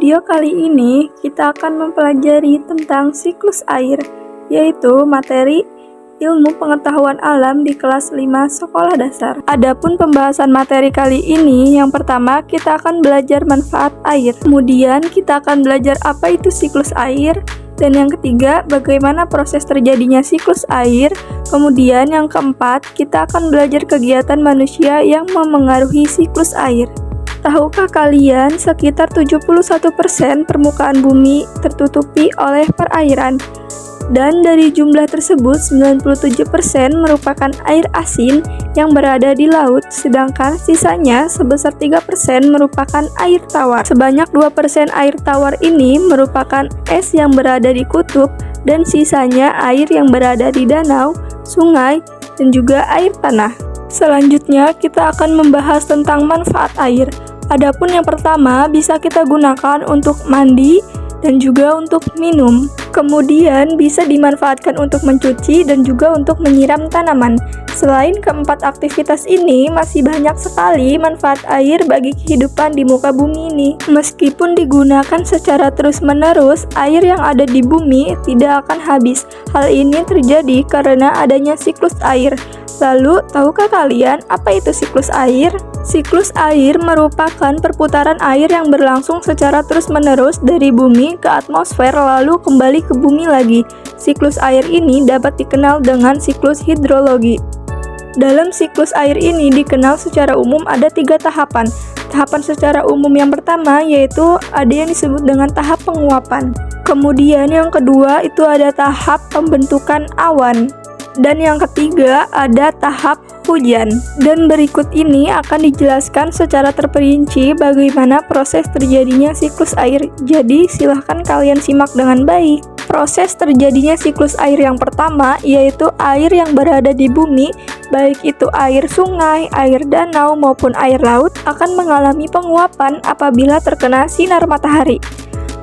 video kali ini kita akan mempelajari tentang siklus air, yaitu materi ilmu pengetahuan alam di kelas 5 sekolah dasar. Adapun pembahasan materi kali ini, yang pertama kita akan belajar manfaat air, kemudian kita akan belajar apa itu siklus air, dan yang ketiga bagaimana proses terjadinya siklus air, kemudian yang keempat kita akan belajar kegiatan manusia yang memengaruhi siklus air. Tahukah kalian sekitar 71% permukaan bumi tertutupi oleh perairan? Dan dari jumlah tersebut 97% merupakan air asin yang berada di laut, sedangkan sisanya sebesar 3% merupakan air tawar. Sebanyak 2% air tawar ini merupakan es yang berada di kutub, dan sisanya air yang berada di danau, sungai, dan juga air tanah. Selanjutnya kita akan membahas tentang manfaat air. Adapun yang pertama bisa kita gunakan untuk mandi dan juga untuk minum. Kemudian bisa dimanfaatkan untuk mencuci dan juga untuk menyiram tanaman. Selain keempat aktivitas ini, masih banyak sekali manfaat air bagi kehidupan di muka bumi ini. Meskipun digunakan secara terus-menerus, air yang ada di bumi tidak akan habis. Hal ini terjadi karena adanya siklus air. Lalu, tahukah kalian apa itu siklus air? Siklus air merupakan perputaran air yang berlangsung secara terus-menerus dari bumi ke atmosfer lalu kembali ke bumi lagi. Siklus air ini dapat dikenal dengan siklus hidrologi. Dalam siklus air ini dikenal secara umum ada 3 tahapan. Tahapan secara umum yang pertama yaitu ada yang disebut dengan tahap penguapan. Kemudian yang kedua itu ada tahap pembentukan awan. Dan yang ketiga ada tahap hujan. Dan berikut ini akan dijelaskan secara terperinci bagaimana proses terjadinya siklus air. Jadi silahkan kalian simak dengan baik. Proses terjadinya siklus air yang pertama yaitu air yang berada di bumi, baik itu air sungai, air danau maupun air laut, akan mengalami penguapan apabila terkena sinar matahari.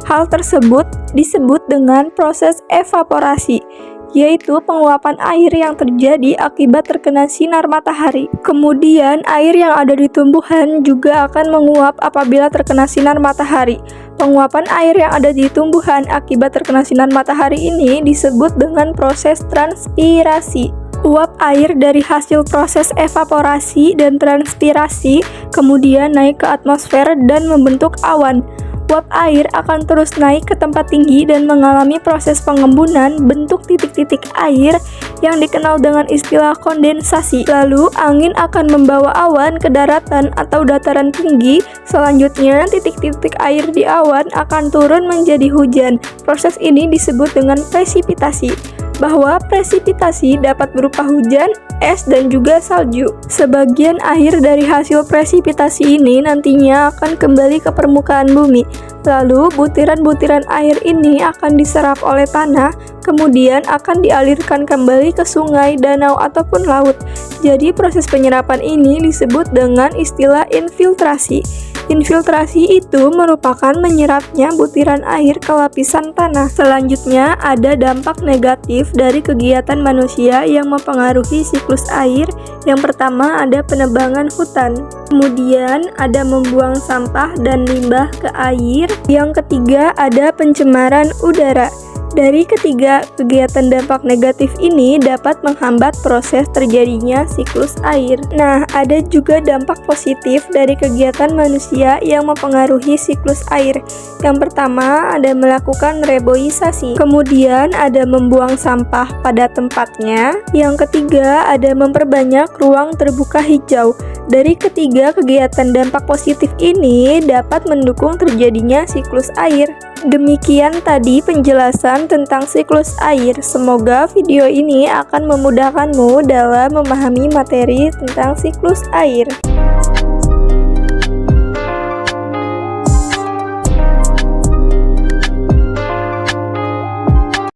Hal tersebut disebut dengan proses evaporasi, yaitu penguapan air yang terjadi akibat terkena sinar matahari. Kemudian, air yang ada di tumbuhan juga akan menguap apabila terkena sinar matahari. Penguapan air yang ada di tumbuhan akibat terkena sinar matahari ini disebut dengan proses transpirasi. Uap air dari hasil proses evaporasi dan transpirasi kemudian naik ke atmosfer dan membentuk awan. Uap air akan terus naik ke tempat tinggi dan mengalami proses pengembunan bentuk titik-titik air yang dikenal dengan istilah kondensasi. Lalu, angin akan membawa awan ke daratan atau dataran tinggi. Selanjutnya, titik-titik air di awan akan turun menjadi hujan. Proses ini disebut dengan presipitasi. Bahwa presipitasi dapat berupa hujan, es, dan juga salju. Sebagian air dari hasil presipitasi ini nantinya akan kembali ke permukaan bumi. Lalu, butiran-butiran air ini akan diserap oleh tanah, kemudian akan dialirkan kembali ke sungai, danau, ataupun laut. Jadi, proses penyerapan ini disebut dengan istilah infiltrasi. Infiltrasi itu merupakan menyerapnya butiran air ke lapisan tanah. Selanjutnya, ada dampak negatif dari kegiatan manusia yang mempengaruhi siklus air. Yang pertama ada penebangan hutan. Kemudian ada membuang sampah dan limbah ke air. Yang ketiga ada pencemaran udara. Dari ketiga kegiatan dampak negatif ini dapat menghambat proses terjadinya siklus air. Nah, ada juga dampak positif dari kegiatan manusia yang mempengaruhi siklus air. Yang pertama ada melakukan reboisasi. Kemudian ada membuang sampah pada tempatnya. Yang ketiga ada memperbanyak ruang terbuka hijau. Dari ketiga kegiatan dampak positif ini dapat mendukung terjadinya siklus air. Demikian tadi penjelasan tentang siklus air. Semoga video ini akan memudahkanmu dalam memahami materi tentang siklus air.